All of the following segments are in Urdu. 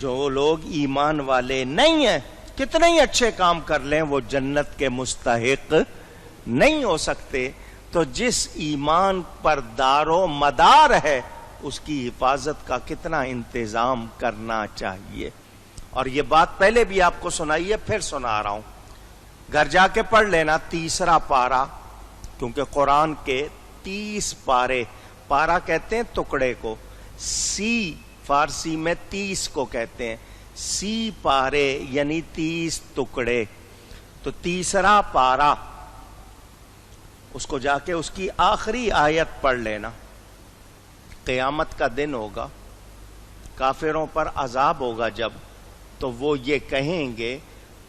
جو لوگ ایمان والے نہیں ہیں کتنے ہی اچھے کام کر لیں وہ جنت کے مستحق نہیں ہو سکتے. تو جس ایمان پر دار و مدار ہے اس کی حفاظت کا کتنا انتظام کرنا چاہیے. اور یہ بات پہلے بھی آپ کو سنائی ہے، پھر سنا رہا ہوں، گھر جا کے پڑھ لینا 3 پارہ، کیونکہ قرآن کے 30 پارے، پارہ کہتے ہیں ٹکڑے کو، سی فارسی میں 30 کو کہتے ہیں، سی پارے یعنی 30 ٹکڑے. تو 3 پارہ اس کو جا کے اس کی آخری آیت پڑھ لینا. قیامت کا دن ہوگا، کافروں پر عذاب ہوگا جب، تو وہ یہ کہیں گے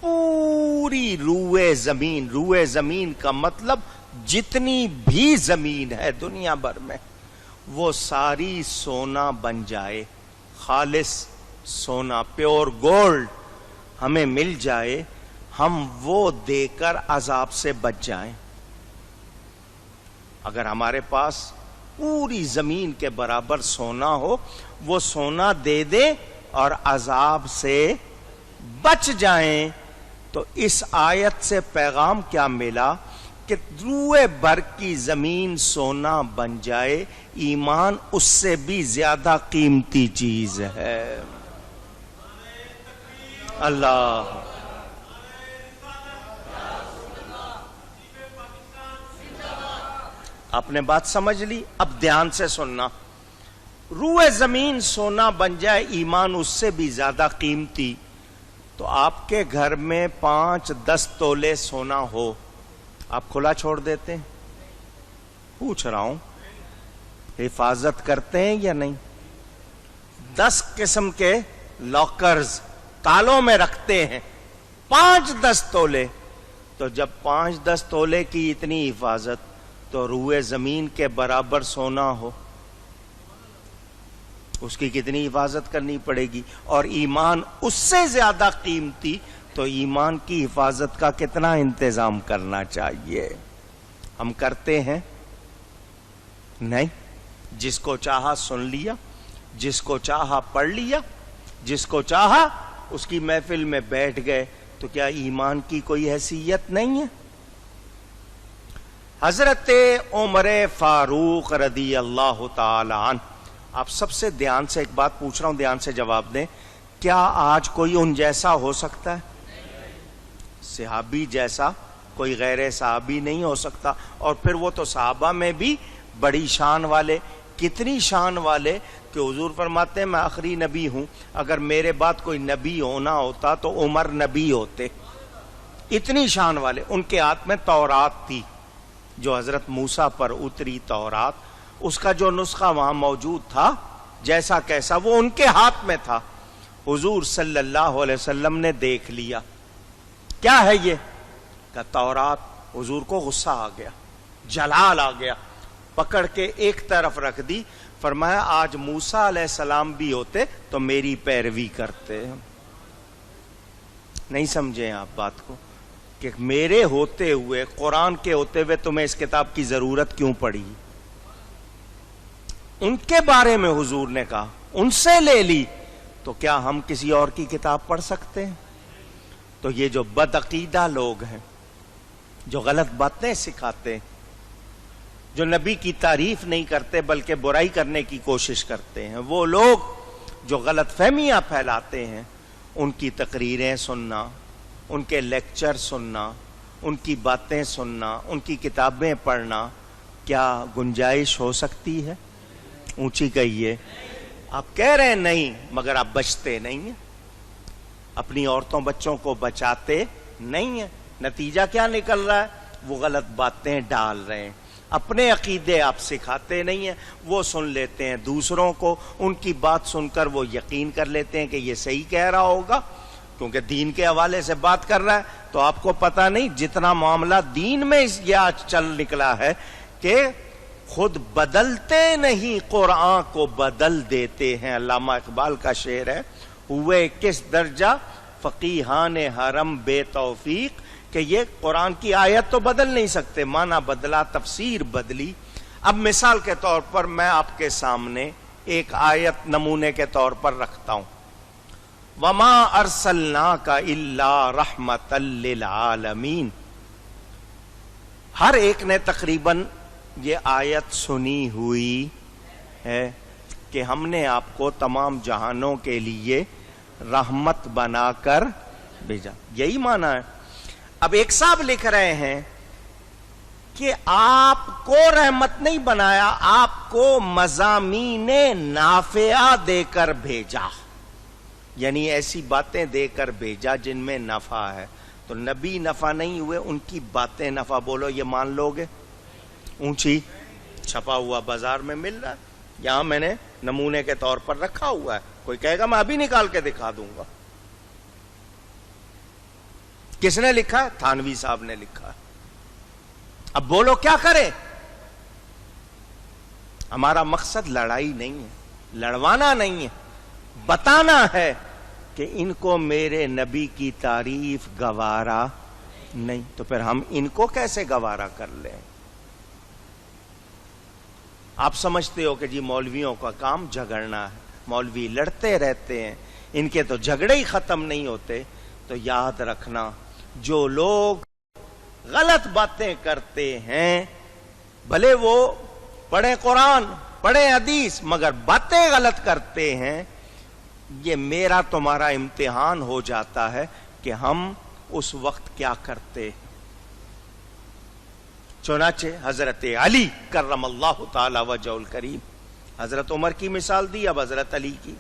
پوری روئے زمین کا مطلب جتنی بھی زمین ہے دنیا بھر میں وہ ساری سونا بن جائے، خالص سونا، پیور گولڈ ہمیں مل جائے، ہم وہ دے کر عذاب سے بچ جائیں. اگر ہمارے پاس پوری زمین کے برابر سونا ہو، وہ سونا دے دیں اور عذاب سے بچ جائیں. تو اس آیت سے پیغام کیا ملا کہ روئے بھر کی زمین سونا بن جائے، ایمان اس سے بھی زیادہ قیمتی چیز ہے. اللہ آپ نے بات سمجھ لی. اب دھیان سے سننا، روئے زمین سونا بن جائے، ایمان اس سے بھی زیادہ قیمتی. تو آپ کے گھر میں 5-10 تولے سونا ہو، آپ کھلا چھوڑ دیتے ہیں؟ پوچھ رہا ہوں، حفاظت کرتے ہیں یا نہیں؟ 10 قسم کے لاکرز تالوں میں رکھتے ہیں، 5-10 تولے. تو جب 5-10 تولے کی اتنی حفاظت تو روئے زمین کے برابر سونا ہو، اس کی کتنی حفاظت کرنی پڑے گی. اور ایمان اس سے زیادہ قیمتی، تو ایمان کی حفاظت کا کتنا انتظام کرنا چاہیے. ہم کرتے ہیں نہیں. جس کو چاہا سن لیا، جس کو چاہا پڑھ لیا، جس کو چاہا اس کی محفل میں بیٹھ گئے. تو کیا ایمان کی کوئی حیثیت نہیں ہے؟ حضرت عمر فاروق رضی اللہ تعالی عنہ، آپ سب سے دھیان سے ایک بات پوچھ رہا ہوں، دھیان سے جواب دیں. کیا آج کوئی ان جیسا ہو سکتا ہے؟ صحابی جیسا کوئی غیر صحابی نہیں ہو سکتا. اور پھر وہ تو صحابہ میں بھی بڑی شان والے، کتنی شان والے کہ حضور فرماتے ہیں میں آخری نبی ہوں، اگر میرے بعد کوئی نبی ہونا ہوتا تو عمر نبی ہوتے. اتنی شان والے. ان کے ہاتھ میں تورات تھی، جو حضرت موسیٰ پر اتری تورات، اس کا جو نسخہ وہاں موجود تھا جیسا کیسا وہ ان کے ہاتھ میں تھا. حضور صلی اللہ علیہ وسلم نے دیکھ لیا، کیا ہے یہ؟ کہ تورات. حضور کو غصہ آ گیا، جلال آ گیا، پکڑ کے ایک طرف رکھ دی. فرمایا آج موسیٰ علیہ السلام بھی ہوتے تو میری پیروی کرتے. نہیں سمجھے آپ بات کو کہ میرے ہوتے ہوئے، قرآن کے ہوتے ہوئے تمہیں اس کتاب کی ضرورت کیوں پڑی؟ ان کے بارے میں حضور نے کہا، ان سے لے لی. تو کیا ہم کسی اور کی کتاب پڑھ سکتے ہیں؟ تو یہ جو بدعقیدہ لوگ ہیں، جو غلط باتیں سکھاتے ہیں، جو نبی کی تعریف نہیں کرتے بلکہ برائی کرنے کی کوشش کرتے ہیں، وہ لوگ جو غلط فہمیاں پھیلاتے ہیں، ان کی تقریریں سننا، ان کے لیکچر سننا، ان کی باتیں سننا، ان کی کتابیں پڑھنا، کیا گنجائش ہو سکتی ہے؟ اونچی کہیے. آپ کہہ رہے ہیں نہیں، مگر آپ بچتے نہیں ہیں، اپنی عورتوں بچوں کو بچاتے نہیں ہیں. نتیجہ کیا نکل رہا ہے؟ وہ غلط باتیں ڈال رہے ہیں. اپنے عقیدے آپ سکھاتے نہیں ہیں، وہ سن لیتے ہیں دوسروں کو، ان کی بات سن کر وہ یقین کر لیتے ہیں کہ یہ صحیح کہہ رہا ہوگا کیونکہ دین کے حوالے سے بات کر رہا ہے. تو آپ کو پتہ نہیں جتنا معاملہ دین میں یہ آج چل نکلا ہے کہ خود بدلتے نہیں، قرآن کو بدل دیتے ہیں. علامہ اقبال کا شعر ہے، ہوئے کس درجہ فقیہان حرم بے توفیق، کہ یہ قرآن کی آیت تو بدل نہیں سکتے، معنی بدلا، تفسیر بدلی. اب مثال کے طور پر میں آپ کے سامنے ایک آیت نمونے کے طور پر رکھتا ہوں. وما ارسلناک الا رحمتا للعالمین. ہر ایک نے تقریباً یہ آیت سنی ہوئی ہے کہ ہم نے آپ کو تمام جہانوں کے لیے رحمت بنا کر بھیجا. یہی معنی ہے. اب ایک صاحب لکھ رہے ہیں کہ آپ کو رحمت نہیں بنایا، آپ کو مضامین نافعہ دے کر بھیجا، یعنی ایسی باتیں دے کر بھیجا جن میں نفع ہے. تو نبی نفع نہیں ہوئے، ان کی باتیں نفع. بولو یہ مان لو گے؟ اونچی چھپا ہوا بازار میں مل رہا ہے، یہاں میں نے نمونے کے طور پر رکھا ہوا ہے. کوئی کہے گا میں ابھی نکال کے دکھا دوں گا. کس نے لکھا ہے؟ تھانوی صاحب نے لکھا ہے. اب بولو کیا کریں؟ ہمارا مقصد لڑائی نہیں ہے، لڑوانا نہیں ہے، بتانا ہے کہ ان کو میرے نبی کی تعریف گوارا نہیں. تو پھر ہم ان کو کیسے گوارا کر لیں؟ آپ سمجھتے ہو کہ جی مولویوں کا کام جھگڑنا ہے، مولوی لڑتے رہتے ہیں، ان کے تو جھگڑے ہی ختم نہیں ہوتے. تو یاد رکھنا، جو لوگ غلط باتیں کرتے ہیں، بھلے وہ پڑھیں قرآن پڑھیں حدیث مگر باتیں غلط کرتے ہیں، یہ میرا تمہارا امتحان ہو جاتا ہے کہ ہم اس وقت کیا کرتے. چنانچہ حضرت علی کرم اللہ تعالی وجہ الکریم، حضرت عمر کی مثال دی، اب حضرت علی کی.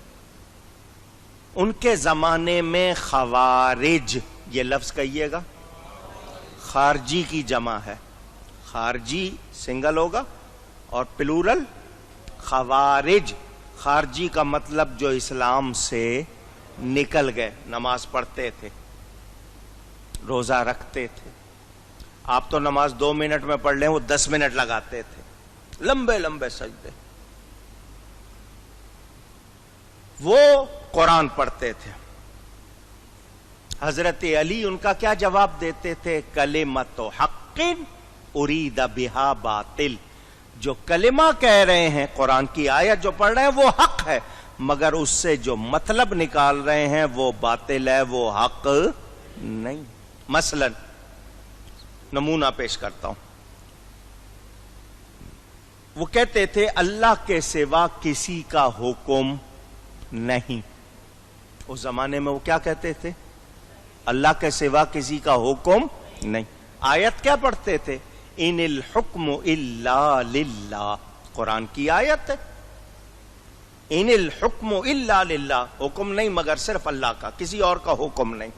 ان کے زمانے میں خوارج، یہ لفظ کہیے گا، خارجی کی جمع ہے. خارجی سنگل ہوگا اور پلورل خوارج. خارجی کا مطلب جو اسلام سے نکل گئے، نماز پڑھتے تھے، روزہ رکھتے تھے. آپ تو نماز 2 منٹ میں پڑھ لیں، وہ 10 منٹ لگاتے تھے، لمبے لمبے سجدے. وہ قرآن پڑھتے تھے. حضرت علی ان کا کیا جواب دیتے تھے؟ کلمۃ حق ارید بہا باطل. جو کلمہ کہہ رہے ہیں، قرآن کی آیت جو پڑھ رہے ہیں وہ حق ہے، مگر اس سے جو مطلب نکال رہے ہیں وہ باطل ہے، وہ حق نہیں. مثلا نمونہ پیش کرتا ہوں. وہ کہتے تھے اللہ کے سوا کسی کا حکم نہیں. اس زمانے میں وہ کیا کہتے تھے؟ اللہ کے سوا کسی کا حکم نہیں. آیت کیا پڑھتے تھے؟ ان الحکم الا للہ. قرآن کی آیت ہے، ان الحکم الا للہ، حکم نہیں مگر صرف اللہ کا، کسی اور کا حکم نہیں.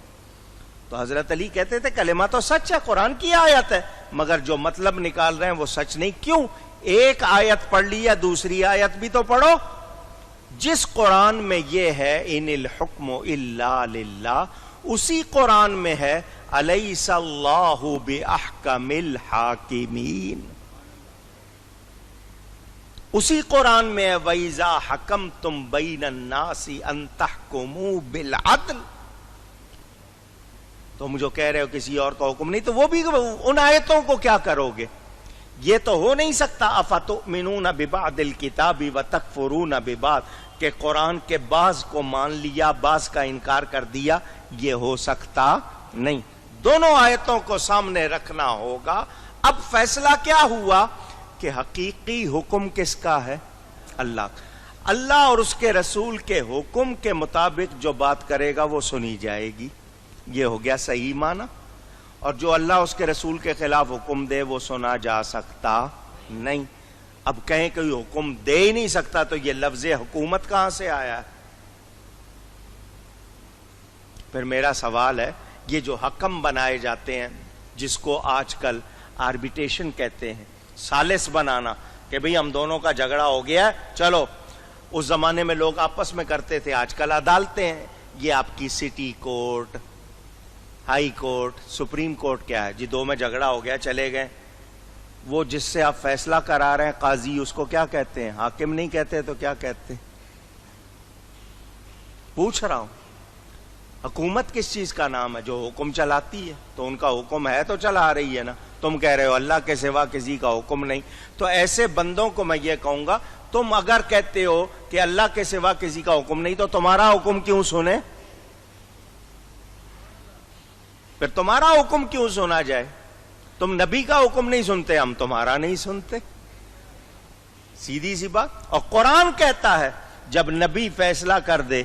تو حضرت علی کہتے تھے کلمہ تو سچ ہے، قرآن کی آیت ہے، مگر جو مطلب نکال رہے ہیں وہ سچ نہیں. کیوں؟ ایک آیت پڑھ لی ہے، دوسری آیت بھی تو پڑھو. جس قرآن میں یہ ہے ان الحکم الا للہ، اسی قرآن میں ہے الیس اللہ باحکم الحاکمین. اسی قرآن میں ہے وَإِذَا حَكَمْتُمْ بَيْنَ النَّاسِ أَن تَحْكُمُوا بِالْعَدْلِ. تم جو کہہ رہے ہو کسی اور کا حکم نہیں، تو وہ بھی ان آیتوں کو کیا کرو گے؟ یہ تو ہو نہیں سکتا اَفَتُؤْمِنُونَ بِبَعْضِ الْكِتَابِ وَتَكْفُرُونَ بِبَعْضٍ، کہ قرآن کے بعض کو مان لیا، بعض کا انکار کر دیا. یہ ہو سکتا نہیں. دونوں آیتوں کو سامنے رکھنا ہوگا. اب فیصلہ کیا ہوا کہ حقیقی حکم کس کا ہے؟ اللہ. اللہ اور اس کے رسول کے حکم کے مطابق جو بات کرے گا وہ سنی جائے گی. یہ ہو گیا صحیح معنی. اور جو اللہ اس کے رسول کے خلاف حکم دے وہ سنا جا سکتا نہیں. اب کہیں کوئی حکم دے ہی نہیں سکتا تو یہ لفظ حکومت کہاں سے آیا ہے؟ پھر میرا سوال ہے، یہ جو حکم بنائے جاتے ہیں، جس کو آج کل آربیٹریشن کہتے ہیں، ثالث بنانا، کہ بھئی ہم دونوں کا جھگڑا ہو گیا ہے، چلو. اس زمانے میں لوگ آپس میں کرتے تھے، آج کل عدالتیں ہیں. یہ آپ کی city court, high court, supreme court کیا ہے جی؟ دو میں جھگڑا ہو گیا، چلے گئے. وہ جس سے آپ فیصلہ کرا رہے ہیں قاضی، اس کو کیا کہتے ہیں؟ حاکم نہیں کہتے تو کیا کہتے؟ پوچھ رہا ہوں. حکومت کس چیز کا نام ہے؟ جو حکم چلاتی ہے. تو ان کا حکم ہے تو چلا رہی ہے نا. تم کہہ رہے ہو اللہ کے سوا کسی کا حکم نہیں. تو ایسے بندوں کو میں یہ کہوں گا، تم اگر کہتے ہو کہ اللہ کے سوا کسی کا حکم نہیں تو تمہارا حکم کیوں سنے؟ پھر تمہارا حکم کیوں سنا جائے؟ تم نبی کا حکم نہیں سنتے، ہم تمہارا نہیں سنتے، سیدھی سی بات۔ اور قرآن کہتا ہے جب نبی فیصلہ کر دے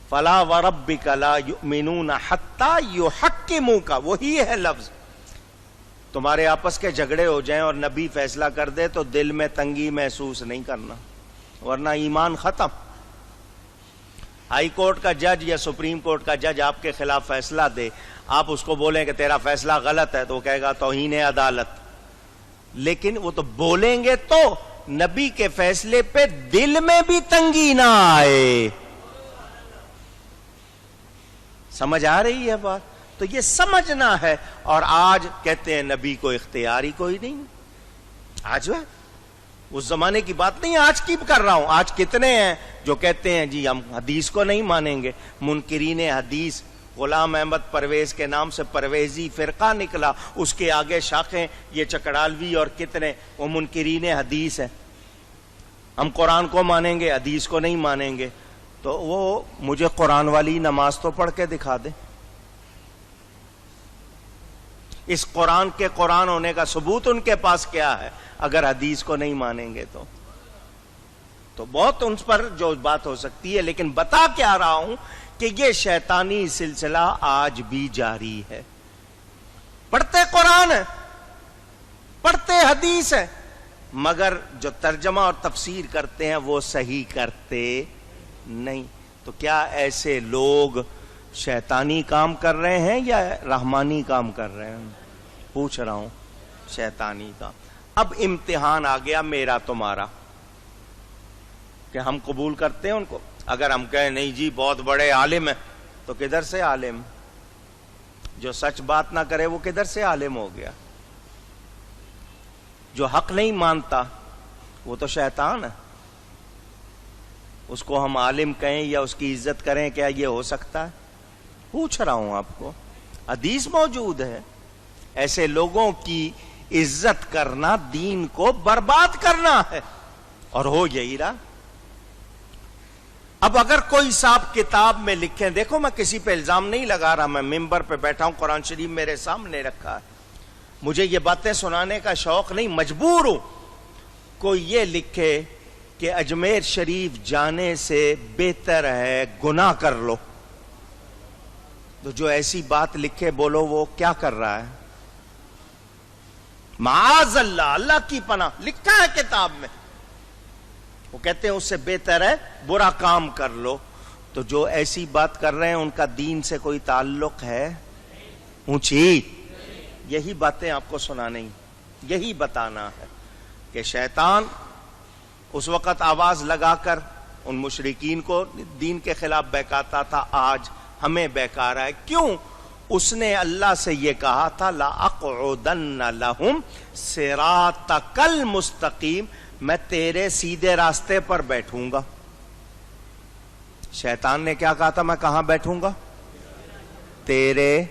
فلا وربک لا یؤمنون حتی یحکموک، وہی ہے لفظ، تمہارے آپس کے جھگڑے ہو جائیں اور نبی فیصلہ کر دے تو دل میں تنگی محسوس نہیں کرنا، ورنہ ایمان ختم۔ ہائی کورٹ کا جج یا سپریم کورٹ کا جج آپ کے خلاف فیصلہ دے، آپ اس کو بولیں کہ تیرا فیصلہ غلط ہے تو وہ کہے گا توہین عدالت، لیکن وہ تو بولیں گے تو نبی کے فیصلے پہ دل میں بھی تنگی نہ آئے۔ سمجھ آ رہی ہے بات؟ تو یہ سمجھنا ہے۔ اور آج کہتے ہیں نبی کو اختیار ہی کوئی نہیں، آج ہے اس زمانے کی بات نہیں، آج کی کر رہا ہوں۔ آج کتنے ہیں جو کہتے ہیں جی ہم حدیث کو نہیں مانیں گے، منکرین حدیث۔ غلام احمد پرویز کے نام سے پرویزی فرقہ نکلا، اس کے آگے شاخیں یہ چکڑالوی اور کتنے، وہ منکرین حدیث ہیں۔ ہم قرآن کو مانیں گے، حدیث کو نہیں مانیں گے، تو وہ مجھے قرآن والی نماز تو پڑھ کے دکھا دے۔ اس قرآن کے قرآن ہونے کا ثبوت ان کے پاس کیا ہے اگر حدیث کو نہیں مانیں گے تو بہت ان پر جو بات ہو سکتی ہے، لیکن بتا کیا رہا ہوں کہ یہ شیطانی سلسلہ آج بھی جاری ہے۔ پڑھتے قرآن ہے، پڑھتے حدیث ہے، مگر جو ترجمہ اور تفسیر کرتے ہیں وہ صحیح کرتے نہیں۔ تو کیا ایسے لوگ شیطانی کام کر رہے ہیں یا رحمانی کام کر رہے ہیں؟ پوچھ رہا ہوں، شیطانی کام۔ اب امتحان آ گیا میرا تمہارا کہ ہم قبول کرتے ہیں ان کو۔ اگر ہم کہیں نہیں جی بہت بڑے عالم ہیں، تو کدھر سے عالم؟ جو سچ بات نہ کرے وہ کدھر سے عالم ہو گیا؟ جو حق نہیں مانتا وہ تو شیطان ہے، اس کو ہم عالم کہیں یا اس کی عزت کریں، کیا یہ ہو سکتا ہے؟ پوچھ رہا ہوں آپ کو، حدیث موجود ہے۔ ایسے لوگوں کی عزت کرنا دین کو برباد کرنا ہے، اور ہو یہی رہا۔ اب اگر کوئی صاحب کتاب میں لکھیں، دیکھو میں کسی پہ الزام نہیں لگا رہا، میں ممبر پہ بیٹھا ہوں، قرآن شریف میرے سامنے رکھا ہے، مجھے یہ باتیں سنانے کا شوق نہیں، مجبور ہوں۔ کوئی یہ لکھے کہ اجمیر شریف جانے سے بہتر ہے گناہ کر لو، تو جو ایسی بات لکھے بولو وہ کیا کر رہا ہے؟ معاذ اللہ، اللہ کی پناہ، لکھا ہے کتاب میں، وہ کہتے ہیں اس سے بہتر ہے برا کام کر لو۔ تو جو ایسی بات کر رہے ہیں ان کا دین سے کوئی تعلق ہے؟ اونچی یہی باتیں آپ کو سنانی، یہی بتانا ہے کہ شیطان اس وقت آواز لگا کر ان مشرکین کو دین کے خلاف بہکاتا تھا، آج ہمیں بہکا رہا ہے۔ کیوں؟ اس نے اللہ سے یہ کہا تھا لَأَقْعُدَنَّ لَهُمْ صِرَاطَكَ الْمُسْتَقِيمَ، میں تیرے سیدھے راستے پر بیٹھوں گا۔ شیطان نے کیا کہا تھا؟ میں کہاں بیٹھوں گا؟ تیرے،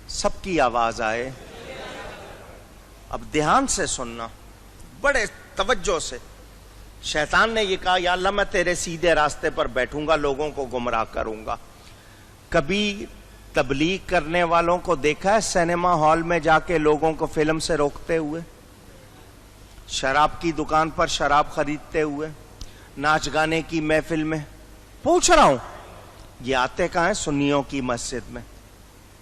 سب کی آواز آئے، اب دھیان سے سننا، بڑے توجہ سے۔ شیطان نے یہ کہا یا اللہ میں تیرے سیدھے راستے پر بیٹھوں گا، لوگوں کو گمراہ کروں گا۔ کبھی تبلیغ کرنے والوں کو دیکھا ہے سینما ہال میں جا کے لوگوں کو فلم سے روکتے ہوئے، شراب کی دکان پر شراب خریدتے ہوئے، ناچ گانے کی محفل میں؟ پوچھ رہا ہوں، یہ آتے کہاں ہیں؟ سنیوں کی مسجد میں۔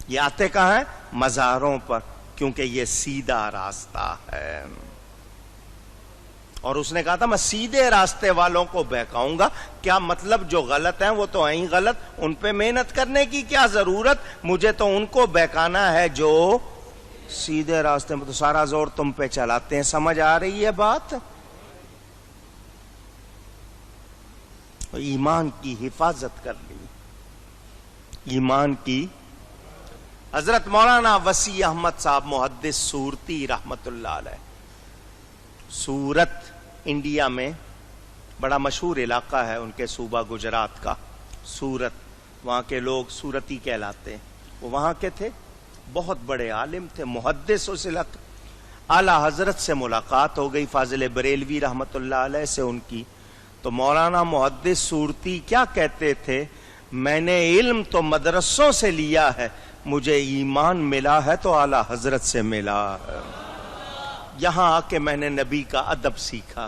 یہ آتے کہاں ہیں؟ مزاروں پر، کیونکہ یہ سیدھا راستہ ہے۔ اور اس نے کہا تھا میں سیدھے راستے والوں کو بہکاؤں گا۔ کیا مطلب؟ جو غلط ہیں وہ تو ہیں ہی غلط، ان پہ محنت کرنے کی کیا ضرورت؟ مجھے تو ان کو بہکانا ہے جو سیدھے راستے میں، تو سارا زور تم پہ چلاتے ہیں۔ سمجھ آ رہی ہے بات؟ ایمان کی حفاظت کر لی، ایمان کی۔ حضرت مولانا وسیع احمد صاحب محدث سورتی رحمت اللہ علیہ، سورت انڈیا میں بڑا مشہور علاقہ ہے ان کے صوبہ گجرات کا، سورت، وہاں کے لوگ سورتی کہلاتے ہیں۔ وہ وہاں کے تھے، بہت بڑے عالم تھے، محدث اس علاقے۔ اعلی حضرت سے ملاقات ہو گئی فاضل بریلوی رحمت اللہ علیہ سے ان کی، تو مولانا محدث سورتی کیا کہتے تھے؟ میں نے علم تو مدرسوں سے لیا ہے، مجھے ایمان ملا ہے تو اعلی حضرت سے ملا ہے، یہاں آ کے میں نے نبی کا ادب سیکھا۔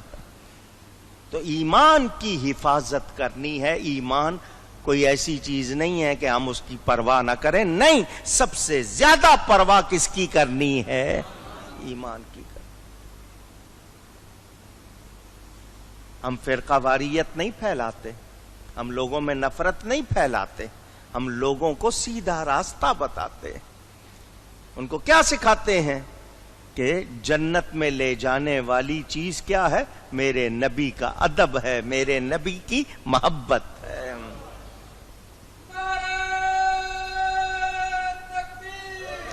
تو ایمان کی حفاظت کرنی ہے۔ ایمان کوئی ایسی چیز نہیں ہے کہ ہم اس کی پرواہ نہ کریں، نہیں، سب سے زیادہ پرواہ کس کی کرنی ہے؟ ایمان کی کرنی۔ ہم فرقہ واریت نہیں پھیلاتے، ہم لوگوں میں نفرت نہیں پھیلاتے، ہم لوگوں کو سیدھا راستہ بتاتے۔ ان کو کیا سکھاتے ہیں کہ جنت میں لے جانے والی چیز کیا ہے؟ میرے نبی کا ادب ہے، میرے نبی کی محبت ہے۔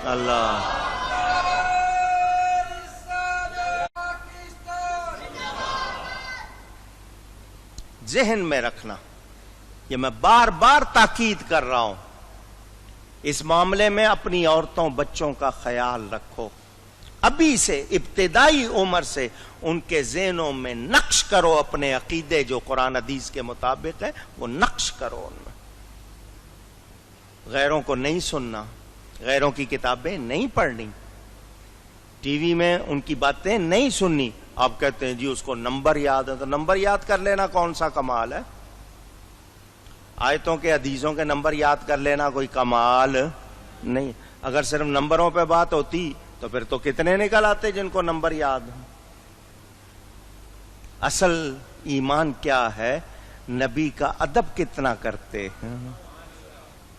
اللہ ذہن میں رکھنا، یہ میں بار بار تاکید کر رہا ہوں، اس معاملے میں اپنی عورتوں بچوں کا خیال رکھو۔ ابھی سے ابتدائی عمر سے ان کے ذہنوں میں نقش کرو اپنے عقیدے جو قرآن حدیث کے مطابق ہے، وہ نقش کرو ان میں۔ غیروں کو نہیں سننا، غیروں کی کتابیں نہیں پڑھنی، ٹی وی میں ان کی باتیں نہیں سننی۔ آپ کہتے ہیں جی اس کو نمبر یاد ہے، تو نمبر یاد کر لینا کون سا کمال ہے؟ آیتوں کے حدیثوں کے نمبر یاد کر لینا کوئی کمال نہیں۔ اگر صرف نمبروں پہ بات ہوتی تو پھر تو کتنے نکل آتے جن کو نمبر یاد ہیں۔ اصل ایمان کیا ہے؟ نبی کا ادب کتنا کرتے ہیں،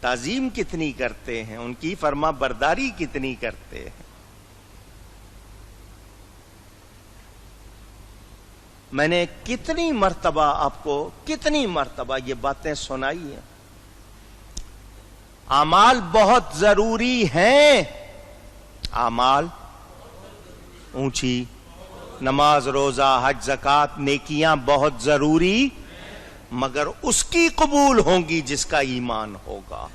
تعظیم کتنی کرتے ہیں، ان کی فرما برداری کتنی کرتے ہیں۔ میں نے کتنی مرتبہ آپ کو کتنی مرتبہ یہ باتیں سنائی ہیں۔ اعمال بہت ضروری ہیں، اعمال اونچی، نماز روزہ حج زکوٰۃ نیکیاں بہت ضروری، مگر اس کی قبول ہوں گی جس کا ایمان ہوگا۔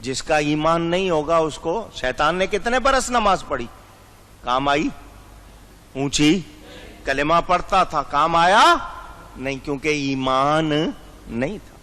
جس کا ایمان نہیں ہوگا اس کو شیطان نے کتنے برس نماز پڑھی، کام آئی؟ اونچی کلمہ پڑھتا تھا، کام آیا نہیں، کیونکہ ایمان نہیں تھا۔